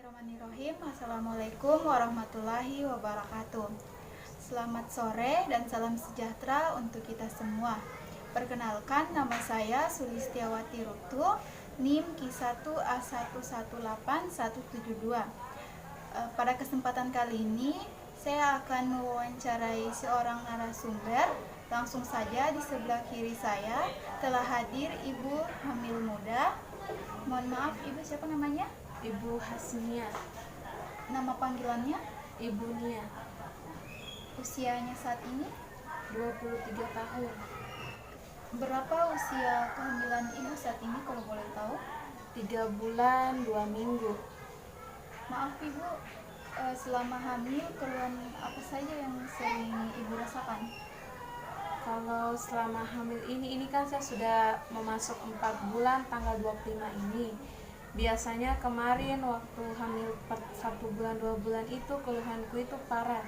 Bismillahirrahmanirrahim. Assalamualaikum warahmatullahi wabarakatuh. Selamat sore dan salam sejahtera untuk kita semua. Perkenalkan, nama saya Sulistiawati Rutu, NIM Q1A118172. Pada kesempatan kali ini, saya akan mewawancarai seorang narasumber. Langsung saja di sebelah kiri saya telah hadir Ibu hamil muda. Mohon maaf, Ibu siapa namanya? Ibu Hasnia. Nama panggilannya? Ibu Nia. Usianya saat ini? 23 tahun. Berapa usia kehamilan Ibu saat ini kalau boleh tahu? 3 bulan 2 minggu. Maaf Ibu, selama hamil keluhan apa saja yang sering Ibu rasakan? Kalau selama hamil ini kan saya sudah memasuk 4 bulan tanggal 25 ini. Biasanya kemarin waktu hamil 1 bulan 2 bulan itu keluhanku itu parah.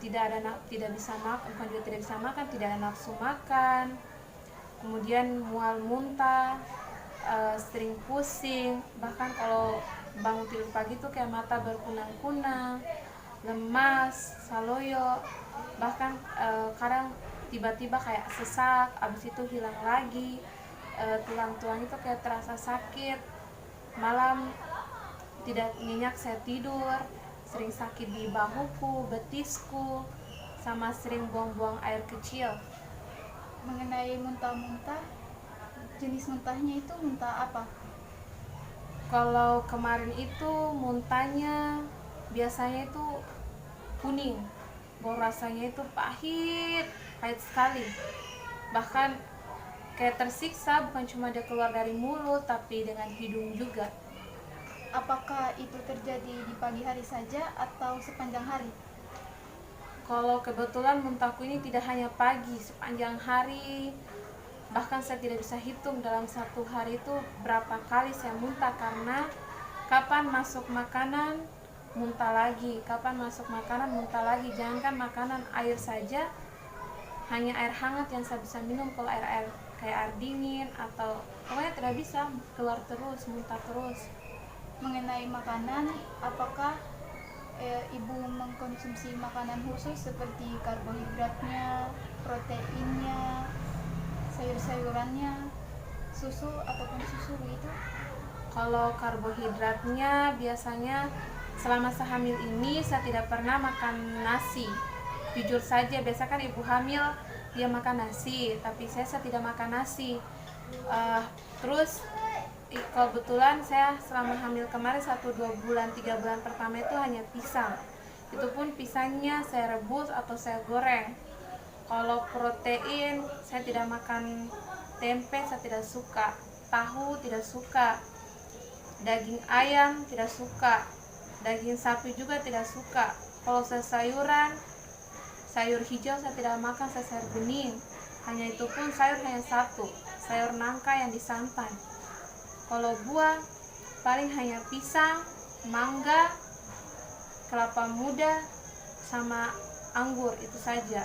Tidak bisa makan, bukan juga tidak bisa makan, tidak ada nafsu makan. Kemudian mual muntah, sering pusing, bahkan kalau bangun tidur pagi itu kayak mata berkunang-kunang, lemas, saloyo, bahkan kadang tiba-tiba kayak sesak, abis itu hilang lagi, tulang-tulang itu kayak terasa sakit, malam tidak nyenyak saya tidur, sering sakit di bahuku, betisku, sama sering buang-buang air kecil. Mengenai muntah-muntah, jenis muntahnya itu muntah apa? Kalau kemarin itu muntahnya biasanya itu kuning, bau rasanya itu pahit sekali, bahkan kayak tersiksa, bukan cuma dia keluar dari mulut tapi dengan hidung juga. Apakah itu terjadi di pagi hari saja atau sepanjang hari? Kalau kebetulan muntahku ini tidak hanya pagi, sepanjang hari, bahkan saya tidak bisa hitung dalam satu hari itu berapa kali saya muntah, karena kapan masuk makanan muntah lagi, kapan masuk makanan muntah lagi. Jangankan makanan, air saja, hanya air hangat yang saya bisa minum. Kalau air kayak air dingin atau pokoknya tidak bisa, keluar terus, muntah terus. Mengenai makanan, apakah Ibu mengkonsumsi makanan khusus seperti karbohidratnya, proteinnya, sayur-sayurannya, susu ataupun susu begitu? Kalau karbohidratnya biasanya selama saya hamil ini saya tidak pernah makan nasi. Jujur saja, biasa kan ibu hamil dia makan nasi, tapi saya tidak makan nasi. Terus kebetulan saya selama hamil kemarin 1-2 bulan 3 bulan pertama itu hanya pisang. Itu pun pisangnya saya rebus atau saya goreng. Kalau protein saya tidak makan tempe, saya tidak suka, tahu tidak suka, daging ayam tidak suka, daging sapi juga tidak suka. Kalau saya sayuran, sayur hijau saya tidak makan, saya sayur bening. Hanya itu pun sayur hanya satu, sayur nangka yang disantan. Kalau buah paling hanya pisang, mangga, kelapa muda, sama anggur, itu saja.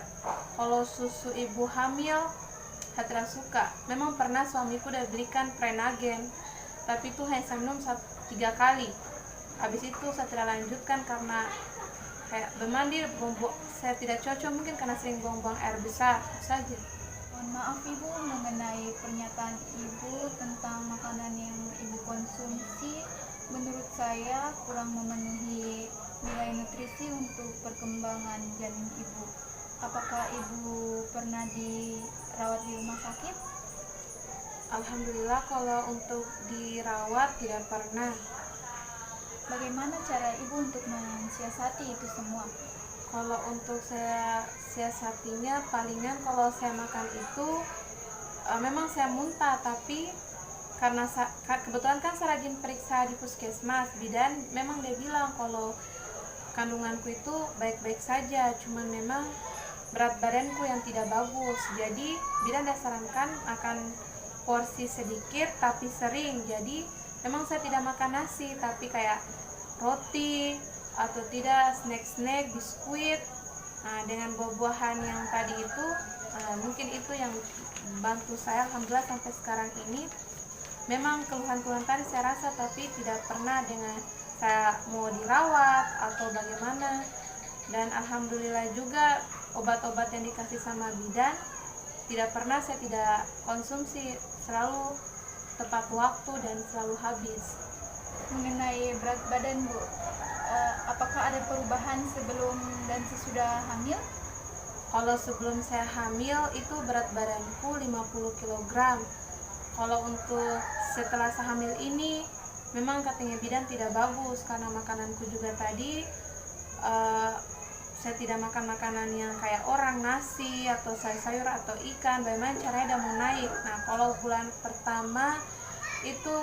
Kalau susu ibu hamil saya tidak suka. Memang pernah suamiku udah belikan Prenagen, tapi itu hanya saya minum 3 kali. Habis itu saya tidak lanjutkan karena kayak bermandi saya tidak cocok, mungkin karena sering buang-buang air besar, itu saja. Mohon maaf Ibu, mengenai pernyataan Ibu tentang makanan yang Ibu konsumsi, menurut saya kurang memenuhi nilai nutrisi untuk perkembangan janin Ibu. Apakah Ibu pernah dirawat di rumah sakit? Alhamdulillah kalau untuk dirawat tidak pernah. Bagaimana cara Ibu untuk mensiasati itu semua? Kalau untuk saya siasatinya, palingan kalau saya makan itu memang saya muntah, tapi karena kebetulan kan saya rajin periksa di puskesmas, bidan memang dia bilang kalau kandunganku itu baik-baik saja, cuman memang berat badanku yang tidak bagus. Jadi bidan dia sarankan makan porsi sedikit tapi sering. Jadi memang saya tidak makan nasi, tapi kayak roti atau tidak snack-snack, biskuit, dengan buah-buahan yang tadi itu. Mungkin itu yang bantu saya. Alhamdulillah sampai sekarang ini memang keluhan-keluhan tadi saya rasa, tapi tidak pernah dengan saya mau dirawat atau bagaimana. Dan alhamdulillah juga obat-obat yang dikasih sama bidan tidak pernah saya tidak konsumsi, selalu tepat waktu dan selalu habis. Mengenai berat badan Bu, apakah ada perubahan sebelum dan sesudah hamil? Kalau sebelum saya hamil itu berat badanku 50 kg. Kalau untuk setelah saya hamil ini memang katanya bidan tidak bagus karena makananku juga tadi saya tidak makan makanan yang kayak orang, nasi atau sayur-sayur atau ikan. Bagaimana caranya dia mau naik? Nah, kalau bulan pertama itu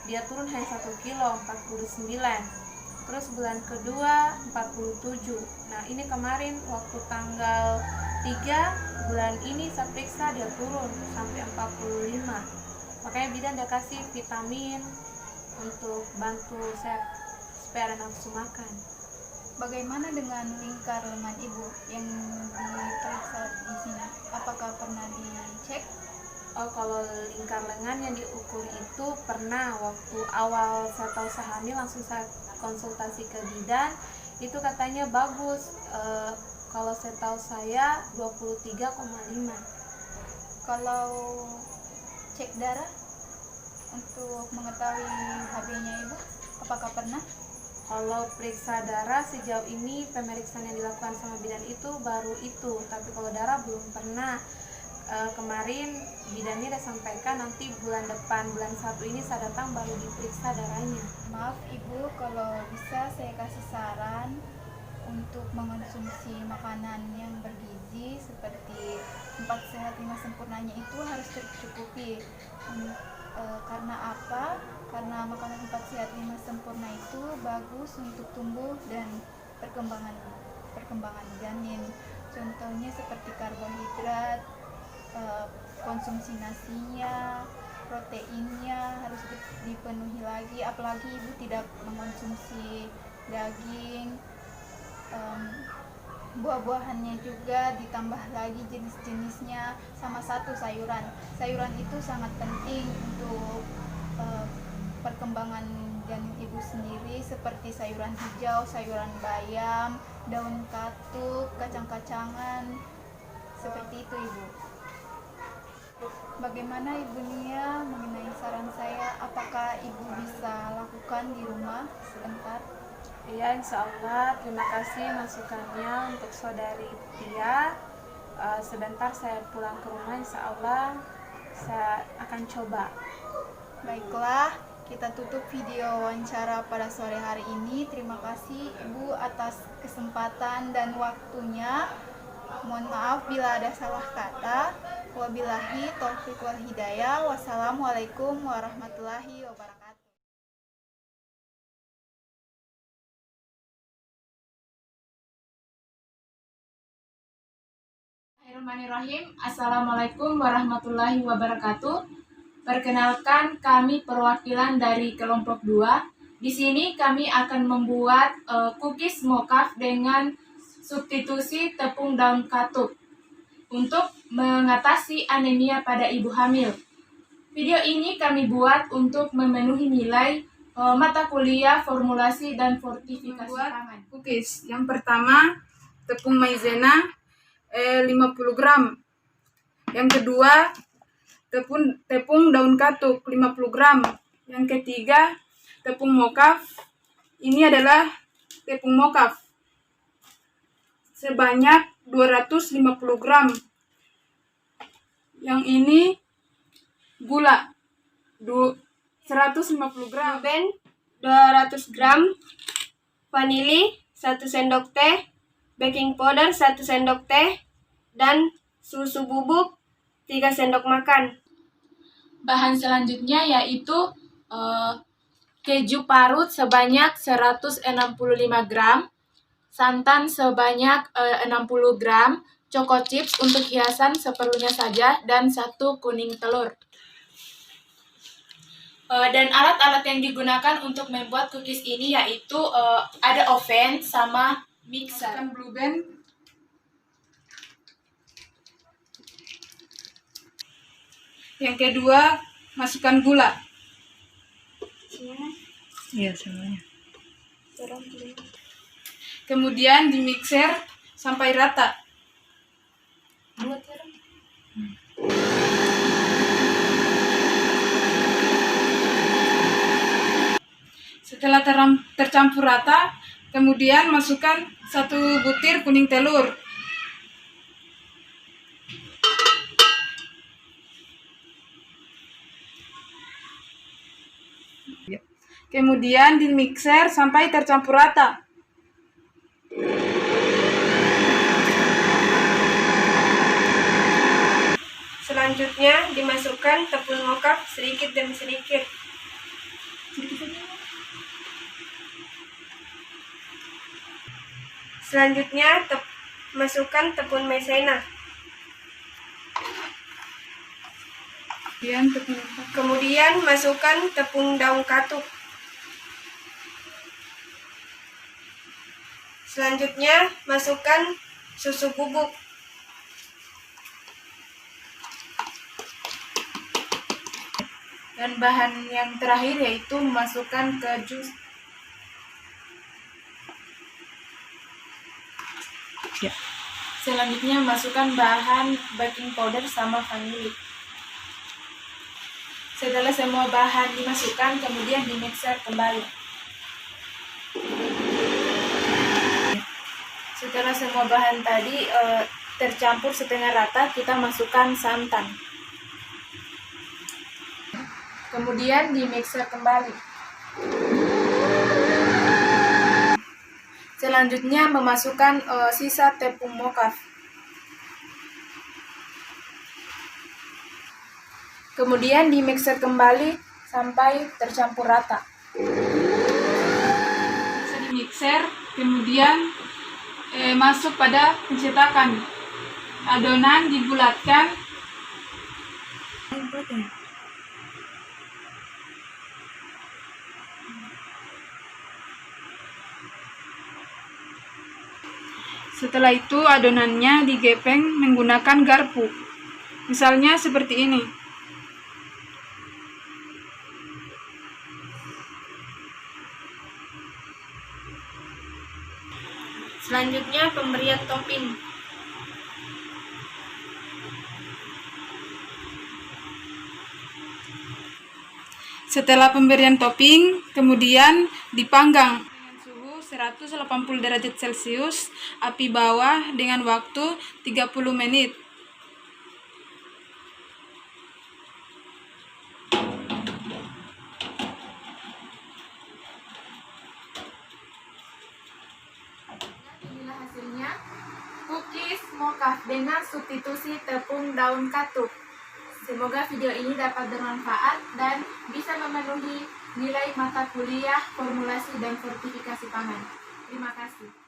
dia turun hanya 1 kilo, 49. Terus bulan kedua 47. Nah, ini kemarin waktu tanggal 3 bulan ini saya periksa dia turun sampai 45. Makanya bidan dia kasih vitamin untuk bantu saya supaya ada nafsu makan. Bagaimana dengan lingkar lengan Ibu yang diperiksa di sini? Apakah pernah dicek? Oh, kalau lingkar lengan yang diukur itu pernah waktu awal saya tahu saya hamil langsung saya konsultasi ke bidan, itu katanya bagus. Kalau saya tahu saya 23,5. Kalau cek darah untuk mengetahui HB-nya Ibu, apakah pernah? Kalau periksa darah sejauh ini pemeriksaan yang dilakukan sama bidan itu baru itu, tapi kalau darah belum pernah. Kemarin bidannya udah sampaikan nanti bulan depan, bulan 1 ini saya datang baru diperiksa darahnya. Maaf Ibu, kalau bisa saya kasih saran untuk mengonsumsi makanan yang bergizi seperti 4 sehat 5 sempurnanya itu harus tercukupi. Karena apa? Karena makanan 4 sehat 5 sempurna itu bagus untuk tumbuh dan perkembangan janin. Contohnya seperti karbohidrat, konsumsi nasinya, proteinnya harus dipenuhi lagi. Apalagi Ibu tidak mengonsumsi daging, buah-buahannya juga ditambah lagi jenis-jenisnya, sama satu sayuran. Sayuran itu sangat penting untuk perkembangan janin Ibu sendiri, seperti sayuran hijau, sayuran bayam, daun katuk, kacang-kacangan, seperti itu Ibu. Bagaimana Ibu Nia mengenai saran saya? Apakah Ibu bisa lakukan di rumah sebentar? Iya, insya Allah. Terima kasih masukannya untuk saudari Tia. Sebentar saya pulang ke rumah, insya Allah saya akan coba. Baiklah, kita tutup video wawancara pada sore hari ini. Terima kasih Ibu atas kesempatan dan waktunya. Mohon maaf bila ada salah kata. Wabillahi taufiq wal hidayah. Wassalamualaikum warahmatullahi wabarakatuh. Bismillahirrahmanirrahim. Assalamualaikum warahmatullahi wabarakatuh. Perkenalkan, kami perwakilan dari kelompok 2. Di sini kami akan membuat cookies mokaf dengan substitusi tepung daun katuk untuk mengatasi anemia pada ibu hamil. Video ini kami buat untuk memenuhi nilai mata kuliah formulasi dan fortifikasi pangan. Cookies. Yang pertama, tepung maizena 50 gram. Yang kedua, tepung daun katuk 50 gram. Yang ketiga, tepung mokaf. Ini adalah tepung mokaf sebanyak 250 gram. Yang ini gula 150 gram. Blueban 200 gram, vanili 1 sendok teh, baking powder 1 sendok teh, dan susu bubuk 3 sendok makan. Bahan selanjutnya yaitu keju parut sebanyak 165 gram, santan sebanyak 60 gram, choco chips untuk hiasan seperlunya saja, dan 1 kuning telur. Dan alat-alat yang digunakan untuk membuat cookies ini yaitu ada oven sama mixer. Masukkan Blue Band. Yang kedua, masukkan gula. Iya semuanya. Kemudian dimixer sampai rata. Setelah tercampur rata, kemudian masukkan 1 butir kuning telur. Kemudian dimixer sampai tercampur rata. Selanjutnya dimasukkan tepung mocha sedikit demi sedikit. Selanjutnya masukkan tepung maizena. Kemudian masukkan tepung daun katuk. Selanjutnya masukkan susu bubuk. Dan bahan yang terakhir yaitu memasukkan keju. Selanjutnya masukkan bahan baking powder sama vanili. Setelah semua bahan dimasukkan, kemudian dimixer kembali. Setelah semua bahan tadi tercampur setengah rata, kita masukkan santan. Kemudian dimixer kembali. Selanjutnya memasukkan sisa tepung mocha. Kemudian dimixer kembali sampai tercampur rata. Bisa dimixer, kemudian masuk pada pencetakan. Adonan dibulatkan. Setelah itu adonannya digepeng menggunakan garpu. Misalnya seperti ini. Selanjutnya pemberian topping. Setelah pemberian topping, kemudian dipanggang dengan suhu 180 derajat Celcius, api bawah dengan waktu 30 menit. Inilah hasilnya, cookies mocha dengan substitusi tepung daun katuk. Semoga video ini dapat bermanfaat dan bisa memenuhi nilai mata kuliah formulasi dan fortifikasi pangan. Terima kasih.